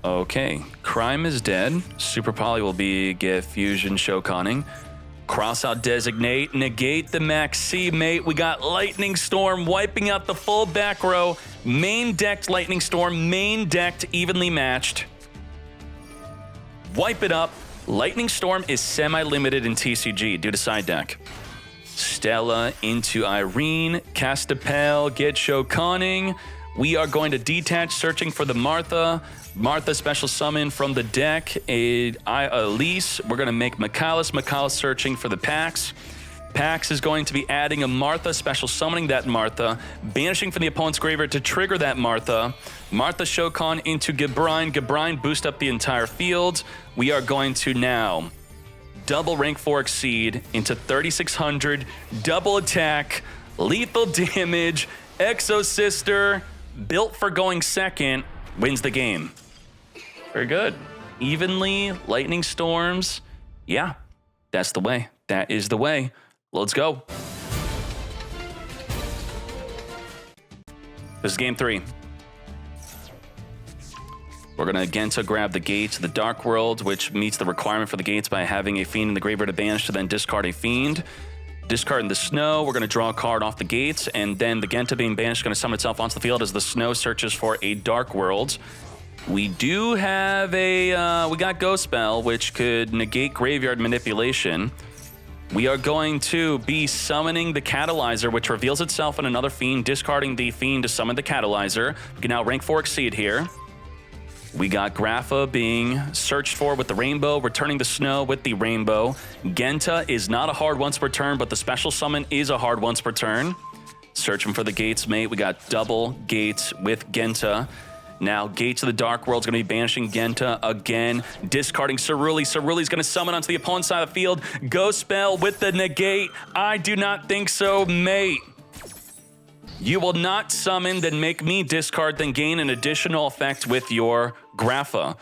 Okay, Crime is dead. Super Poly will get Fusion Shokaning. Cross out Designate, negate the Max C, mate. We got Lightning Storm wiping out the full back row. Main decked Lightning Storm, main decked, evenly matched. Wipe it up. Lightning Storm is semi-limited in TCG due to side deck. Stella into Irene, Castapel, get Shokaning. We are going to detach, searching for the Martha. Martha special summon from the deck. Elise, we're going to make Mikalis. Mikalis searching for the Pax. Pax is going to be adding a Martha, special summoning that Martha, banishing from the opponent's graveyard to trigger that Martha. Martha Shokan into Gabrine. Gabrine boost up the entire field. We are going to now double rank 4 Exceed into 3600, double attack, lethal damage, Exosister, built for going second, wins the game. Very good. Evenly, lightning storms. Yeah, that's the way. That is the way. Let's go. This is game 3. We're going to Genta grab the gates, the Dark World, which meets the requirement for the gates by having a fiend in the graveyard to banish to then discard a fiend. Discarding the snow, we're going to draw a card off the gates, and then the Genta being banished is going to summon itself onto the field as the snow searches for a Dark World. We do have we got Ghost Spell, which could negate graveyard manipulation. We are going to be summoning the Catalyzer, which reveals itself in another fiend, discarding the fiend to summon the Catalyzer. We can now rank 4 Exceed here. We got Grapha being searched for with the Rainbow, returning the Snow with the Rainbow. Genta is not a hard once per turn, but the special summon is a hard once per turn. Searching for the gates, mate. We got double gates with Genta. Now, Gates of the Dark World is going to be banishing Genta again, discarding Ceruli. Ceruli's going to summon onto the opponent's side of the field. Ghost Spell with the negate. I do not think so, mate. You will not summon, then make me discard, then gain an additional effect with your Grapha.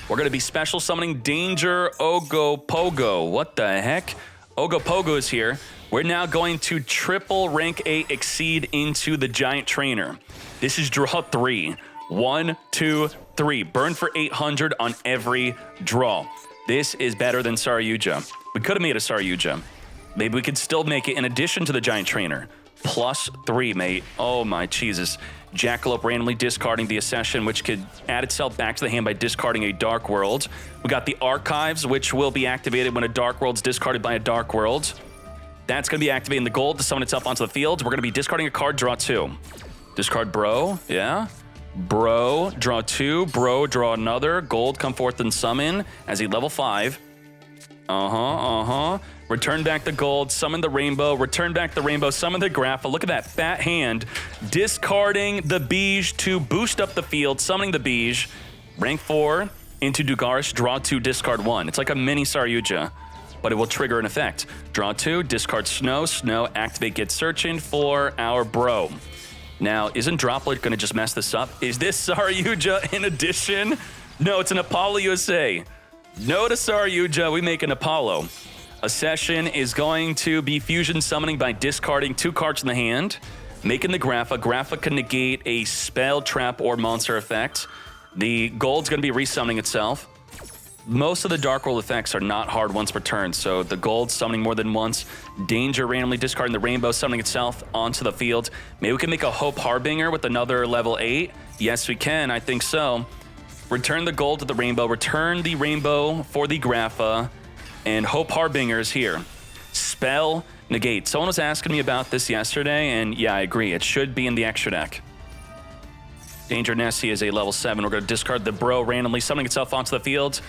We're going to be special summoning Danger Ogopogo. What the heck? Ogopogo is here. We're now going to triple rank 8 Exceed into the Giant Trainer. This is draw 3. 1, 2, 3. Burn for 800 on every draw. This is better than Saryuja. We could have made a Saryuja. Maybe we could still make it in addition to the Giant Trainer. +3, mate. Oh my Jesus. Jackalope randomly discarding the Accession, which could add itself back to the hand by discarding a Dark World. We got the Archives, which will be activated when a Dark World's discarded by a Dark World. That's going to be activating the gold to summon itself onto the field. We're going to be discarding a card, draw 2. Discard Bro, yeah. Bro, draw 2. Bro, draw another. Gold, come forth and summon as a level 5. Return back the gold, summon the Rainbow, return back the Rainbow, summon the Grapha. Look at that fat hand. Discarding the Beige to boost up the field, summoning the Beige. Rank 4 into Dugarish, draw 2, discard 1. It's like a mini Saryuja, but it will trigger an effect. Draw 2, discard Snow. Snow, activate, get searching for our Bro. Now, isn't Droplet going to just mess this up? Is this Saryuja in addition? No, it's an Apollo USA. No to Saryuja, we make an Apollo. Accession is going to be fusion summoning by discarding 2 cards in the hand, making the Grapha. Grapha can negate a spell, trap, or monster effect. The gold's going to be resummoning itself. Most of the Dark World effects are not hard once per turn, so the gold summoning more than once. Danger randomly discarding the Rainbow, summoning itself onto the field. Maybe we can make a Hope Harbinger with another level 8. Yes, we can. I think so. Return the gold to the Rainbow. Return the Rainbow for the Grapha. And Hope Harbinger is here. Spell, negate. Someone was asking me about this yesterday, and yeah, I agree. It should be in the extra deck. Danger Nessie is a level 7. We're going to discard the Bro randomly, summoning itself onto the field.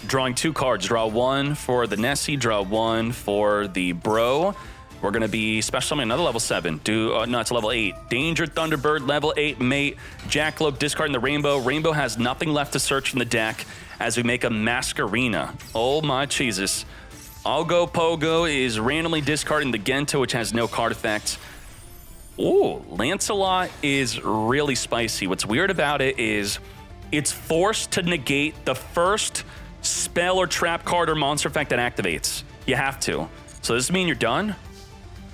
Drawing 2 cards. Draw 1 for the Nessie, draw 1 for the Bro. We're going to be special summoning another level 7. No, it's a level 8. Danger Thunderbird, level 8, mate. Jackalope discarding the Rainbow. Rainbow has nothing left to search from the deck as we make a Masquerena. Oh my Jesus. Ogopogo is randomly discarding the Genta, which has no card effect. Ooh, Lancelot is really spicy. What's weird about it is it's forced to negate the first spell or trap card or monster effect that activates. You have to. So does this mean you're done?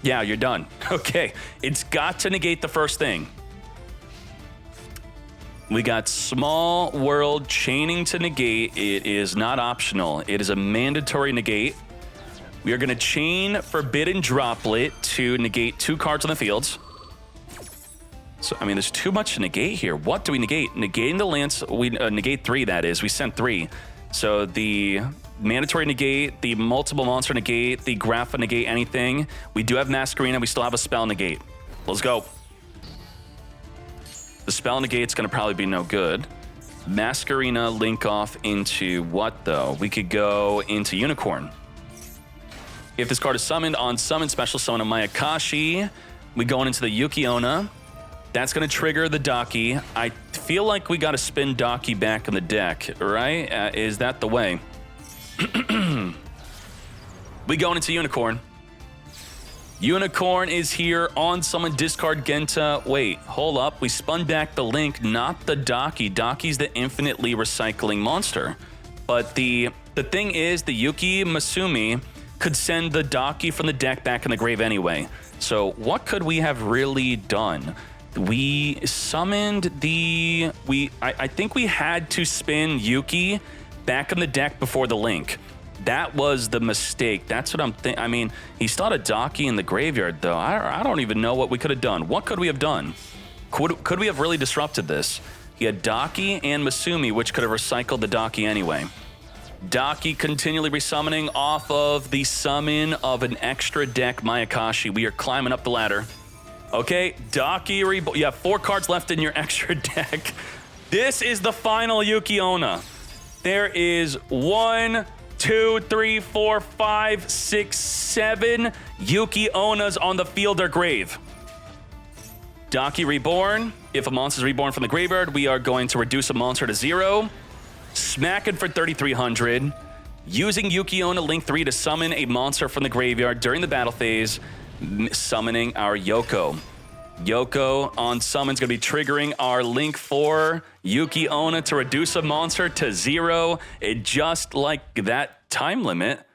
Yeah, you're done. Okay. It's got to negate the first thing. We got Small World chaining to negate. It is not optional. It is a mandatory negate. We are going to chain Forbidden Droplet to negate 2 cards on the fields. So, I mean, there's too much to negate here. What do we negate? Negating the Lance, we negate 3, that is. We sent 3. So the mandatory negate, the multiple monster negate, the Grapha negate anything. We do have Masquerina. We still have a spell negate. Let's go. The spell negate's going to probably be no good. Masquerina link off into what, though? We could go into Unicorn. If this card is summoned on summon, special summon a Mayakashi. We going into the Yuki-Onna. That's going to trigger the Daki. I feel like we got to spin Daki back in the deck, right? Is that the way? We going into Unicorn. Unicorn is here on summon, discard Genta. Wait, hold up. We spun back the Link, not the Daki. Daki's the infinitely recycling monster. But the thing is, the Yuki Masumi could send the Daki from the deck back in the grave anyway. So what could we have really done? We summoned the... I think we had to spin Yuki back in the deck before the Link. That was the mistake. That's what I'm thinking. I mean, he still had a Daki in the graveyard, though. I don't even know what we could have done. What could we have done? Could we have really disrupted this? He had Daki and Masumi, which could have recycled the Daki anyway. Daki continually resummoning off of the summon of an extra deck Mayakashi. We are climbing up the ladder. Okay, Daki reborn. You have 4 cards left in your extra deck. This is the final Yuki-Onna. There is 1, 2, 3, 4, 5, 6, 7 Yuki-Onnas on the field or grave. Daki reborn. If a monster is reborn from the graveyard, we are going to reduce a monster to 0. Smacking for 3,300. Using Yuki-Onna Link 3 to summon a monster from the graveyard during the battle phase. Summoning our Yoko. Yoko on summon is going to be triggering our Link 4 Yuki-Onna to reduce a monster to 0. It just like that time limit.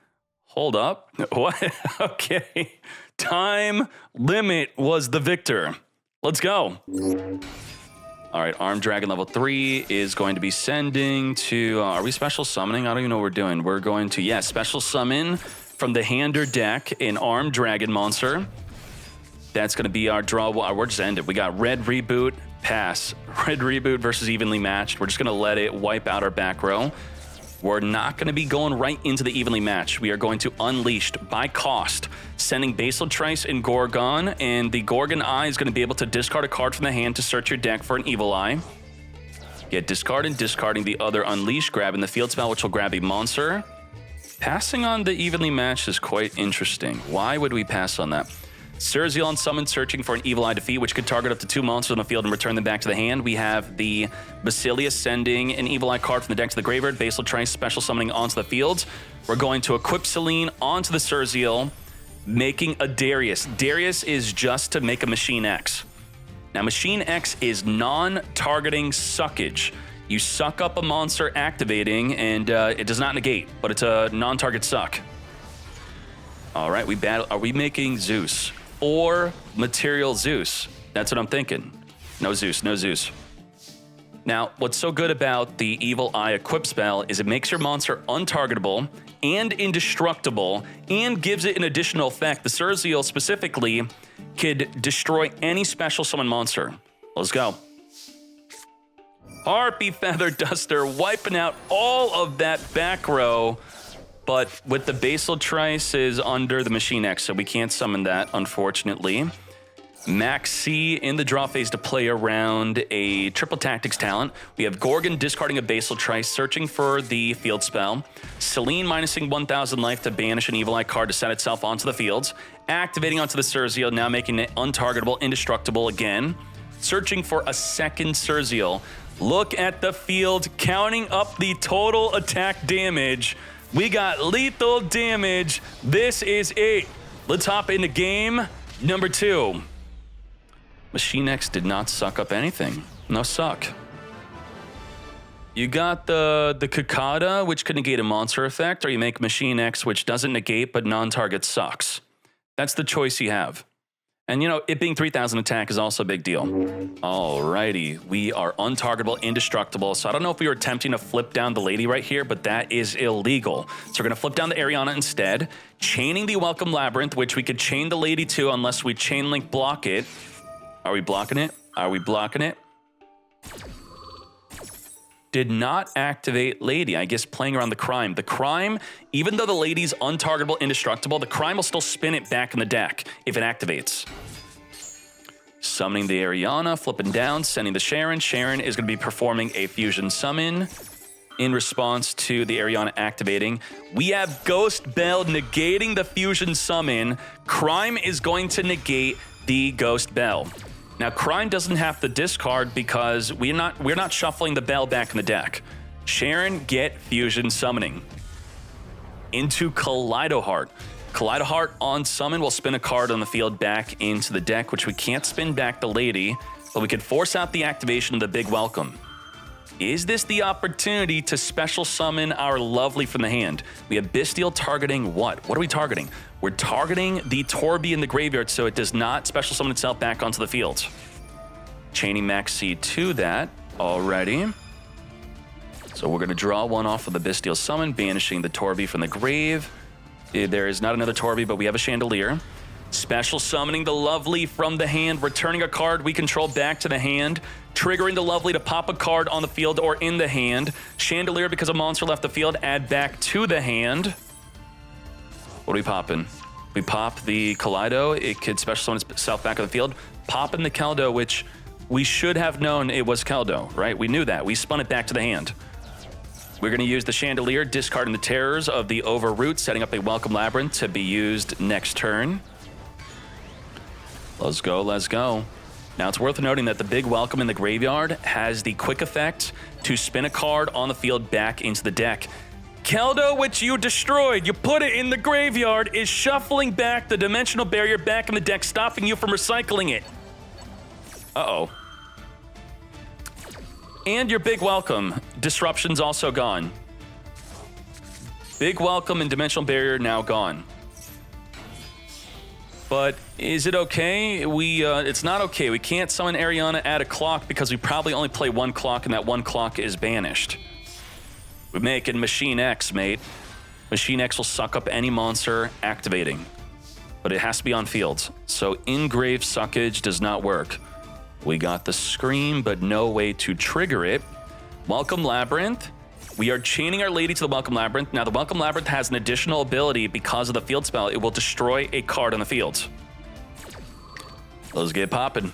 Hold up. What? Okay. Time limit was the victor. Let's go. All right. Armed Dragon level 3 is going to be sending to... are we special summoning? I don't even know what we're doing. We're going to... yeah, special summon from the hand or deck an Armed Dragon monster. That's going to be our draw. We're just ended. We got Red Reboot, pass. Red Reboot versus Evenly Matched. We're just going to let it wipe out our back row. We're not going to be going right into the Evenly Matched. We are going to Unleashed by cost, sending Basal Trice and Gorgon, and the Gorgon Eye is going to be able to discard a card from the hand to search your deck for an Evil Eye. Get discard and discarding the other Unleash, grabbing the field spell, which will grab a monster. Passing on the Evenly Matched is quite interesting. Why would we pass on that? Surziel on summon, searching for an Evil Eye defeat, which could target up to 2 monsters on the field and return them back to the hand. We have the Basilius sending an Evil Eye card from the deck to the graveyard. Basal Trice special summoning onto the field. We're going to equip Selene onto the Surziel, making a Darius. Darius is just to make a Machine X. Now, Machine X is non-targeting suckage. You suck up a monster activating, and it does not negate, but it's a non-target suck. All right, we battle. Are we making Zeus? 4 material Zeus. That's what I'm thinking. No Zeus, no Zeus. Now, what's so good about the Evil Eye equip spell is it makes your monster untargetable and indestructible and gives it an additional effect. The Surziel specifically could destroy any special summon monster. Let's go. Harpy Feather Duster wiping out all of that back row. But with the Basal Trice is under the Machine X, so we can't summon that, unfortunately. Max C in the draw phase to play around a Triple Tactics talent. We have Gorgon discarding a Basal Trice, searching for the field spell. Selene minusing 1,000 life to banish an Evil Eye card to set itself onto the fields. Activating onto the Surziel, now making it untargetable, indestructible again. Searching for a second Surziel. Look at the field, counting up the total attack damage. We got lethal damage. This is it. Let's hop into game number 2. Machine X did not suck up anything. No suck. You got the Kakada, which could negate a monster effect, or you make Machine X, which doesn't negate but non-target sucks. That's the choice you have. And, you know, it being 3,000 attack is also a big deal. Alrighty, we are untargetable, indestructible. So I don't know if we were attempting to flip down the lady right here, but that is illegal. So we're going to flip down the Ariana instead, chaining the Welcome Labrynth, which we could chain the lady to unless we chain link block it. Are we blocking it? Are we blocking it? Did not activate lady. I guess playing around the crime. The crime, even though the lady's untargetable, indestructible, the crime will still spin it back in the deck if it activates. Summoning the Ariana, flipping down, sending the Sharon. Sharon is going to be performing a fusion summon in response to the Ariana activating. We have Ghost Bell negating the fusion summon. Crime is going to negate the Ghost Bell. Now, Crime doesn't have to discard because we're not shuffling the Bell back in the deck. Sharon, get fusion summoning. Into Kaleido Heart. Kaleido Heart on summon will spin a card on the field back into the deck, which we can't spin back the lady, but we could force out the activation of the Big Welcome. Is this the opportunity to special summon our lovely from the hand? We have Bestial targeting what? What are we targeting? We're targeting the Torby in the graveyard so it does not special summon itself back onto the field. Chaining Maxi to that already. So we're going to draw one off of the Bestial summon, banishing the Torby from the grave. There is not another Torby, but we have a Chandelier. Special summoning the lovely from the hand, returning a card we control back to the hand, triggering the lovely to pop a card on the field or in the hand. Chandelier, because a monster left the field, add back to the hand. What are we popping? We pop the Kaleido. It could special summon itself back on the field. Pop in the Keldo, which we should have known it was Keldo, right? We knew that. We spun it back to the hand. We're going to use the Chandelier, discarding the Terrors of the Overroot, setting up a Welcome Labrynth to be used next turn. Let's go, let's go. Now, it's worth noting that the Big Welcome in the graveyard has the quick effect to spin a card on the field back into the deck. Keldo, which you destroyed, you put it in the graveyard, is shuffling back the Dimensional Barrier back in the deck, stopping you from recycling it. Uh-oh. And your Big Welcome. Disruption's also gone. Big Welcome and Dimensional Barrier now gone. But is it okay? It's not okay. We can't summon Ariana at a clock because we probably only play one clock and that one clock is banished. We're making Machine X, mate. Machine X will suck up any monster activating, but it has to be on field. So in-grave suckage does not work. We got the Scream, but no way to trigger it. Welcome Labrynth. We are chaining our lady to the Welcome Labrynth. Now, the Welcome Labrynth has an additional ability because of the field spell. It will destroy a card on the field. Let's get popping.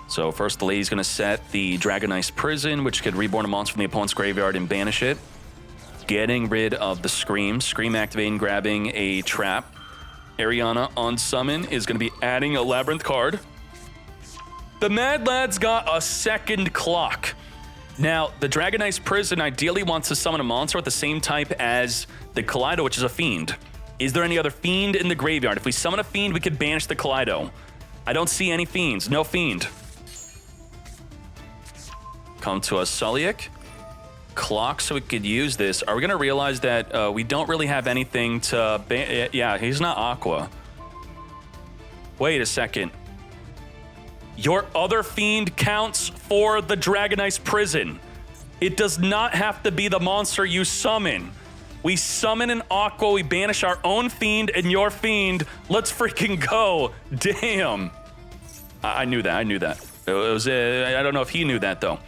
So first, the lady's going to set the Dragon Ice Prison, which could reborn a monster from the opponent's graveyard and banish it. Getting rid of the Scream. Scream activating, grabbing a trap. Ariana on summon is going to be adding a Labrynth card. The Mad Lad's got a second clock. Now, the Dragon Ice Prison ideally wants to summon a monster with the same type as the Kaleido, which is a Fiend. Is there any other Fiend in the graveyard? If we summon a Fiend, we could banish the Kaleido. I don't see any Fiends. No Fiend. Come to a Sulliek. Clock so we could use this. Are we going to realize that we don't really have anything to... Yeah, he's not Aqua. Wait a second. Your other Fiend counts for the Dragon Ice Prison. It does not have to be the monster you summon. We summon an Aqua, we banish our own Fiend and your Fiend. Let's freaking go. Damn. I knew that. It was, I don't know if he knew that, though.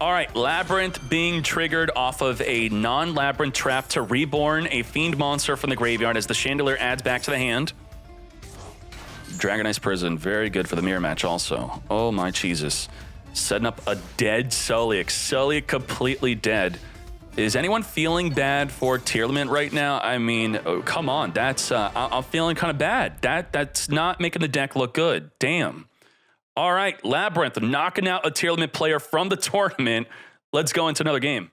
All right, Labrynth being triggered off of a non-Labrynth trap to reborn a Fiend monster from the graveyard as the Chandelier adds back to the hand. Dragon Ice Prison, very good for the mirror match also. Oh my Jesus. Setting up a dead Sulliek. Sulliek completely dead. Is anyone feeling bad for Tearlament right now? I mean, oh, come on. That's I'm feeling kind of bad. That's not making the deck look good. Damn. All right, Labrynth knocking out a Tearlament player from the tournament. Let's go into another game.